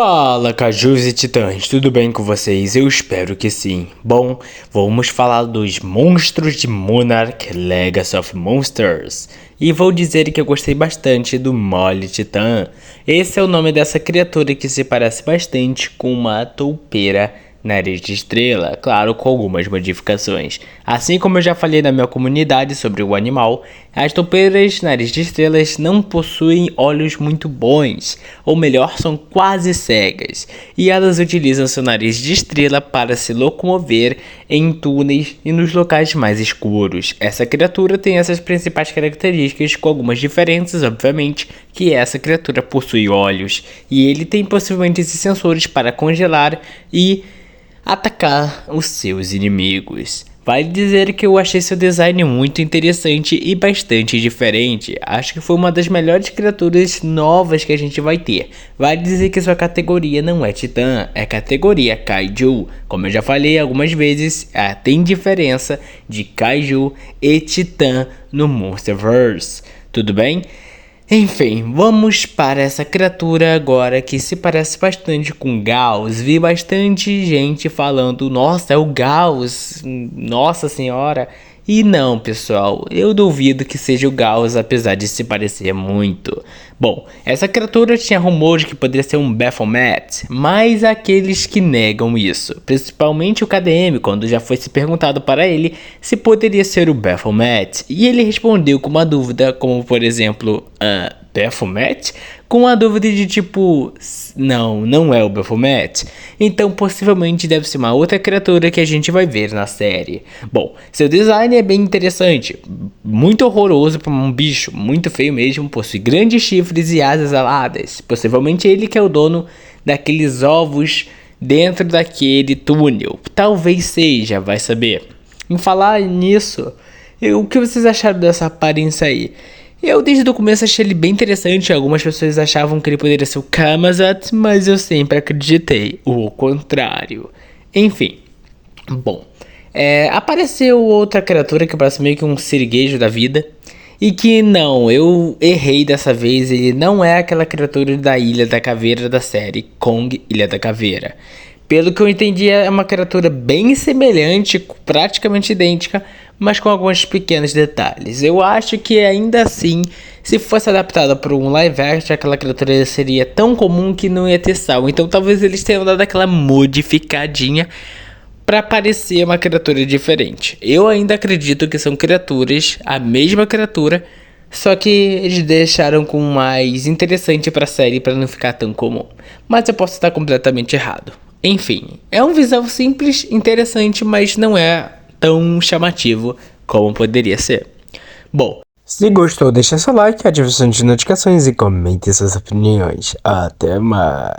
Fala, cajus e titãs, tudo bem com vocês? Eu espero que sim. Bom, vamos falar dos monstros de Monarch Legacy of Monsters. E vou dizer que eu gostei bastante do Mole Titã. Esse é o nome dessa criatura que se parece bastante com uma toupeira nariz de estrela, claro, com algumas modificações. Assim como eu já falei na minha comunidade sobre o animal, as toupeiras nariz de estrelas não possuem olhos muito bons, ou melhor, são quase cegas, e elas utilizam seu nariz de estrela para se locomover em túneis e nos locais mais escuros. Essa criatura tem essas principais características, com algumas diferenças, obviamente, que essa criatura possui olhos, e ele tem possivelmente esses sensores para congelar e atacar os seus inimigos. Vale dizer que eu achei seu design muito interessante e bastante diferente. Acho que foi uma das melhores criaturas novas que a gente vai ter. Vale dizer que sua categoria não é Titã, é categoria Kaiju. Como eu já falei algumas vezes, tem diferença de Kaiju e Titã no Monsterverse. Tudo bem? Enfim, vamos para essa criatura agora que se parece bastante com Gauss. Vi bastante gente falando, nossa, é o Gauss, nossa senhora. E não, pessoal, eu duvido que seja o Gauss, apesar de se parecer muito. Bom, essa criatura tinha rumores que poderia ser um Baphomet, mas há aqueles que negam isso, principalmente o KDM, quando já foi se perguntado para ele se poderia ser o Baphomet, e ele respondeu com uma dúvida, como por exemplo, Baphomet? Com a dúvida de tipo, não é o Baphomet. Então possivelmente deve ser uma outra criatura que a gente vai ver na série. Bom, seu design é bem interessante, muito horroroso para um bicho, muito feio mesmo, possui grandes chifres e asas aladas. Possivelmente ele que é o dono daqueles ovos dentro daquele túnel. Talvez seja, vai saber. Em falar nisso, o que vocês acharam dessa aparência aí? Eu desde o começo achei ele bem interessante, algumas pessoas achavam que ele poderia ser o Camazotz, mas eu sempre acreditei o contrário. Enfim, bom, apareceu outra criatura que parece meio que um siriguejo da vida, e que não, eu errei dessa vez, ele não é aquela criatura da Ilha da Caveira da série Kong Ilha da Caveira. Pelo que eu entendi, é uma criatura bem semelhante, praticamente idêntica, mas com alguns pequenos detalhes. Eu acho que ainda assim, se fosse adaptada para um live action, aquela criatura seria tão comum que não ia ter sal. Então talvez eles tenham dado aquela modificadinha para parecer uma criatura diferente. Eu ainda acredito que são criaturas, a mesma criatura, só que eles deixaram com mais interessante para a série para não ficar tão comum. Mas eu posso estar completamente errado. Enfim, é um visual simples, interessante, mas não é tão chamativo como poderia ser. Bom, se gostou, deixa seu like, ative as notificações e comente suas opiniões. Até mais.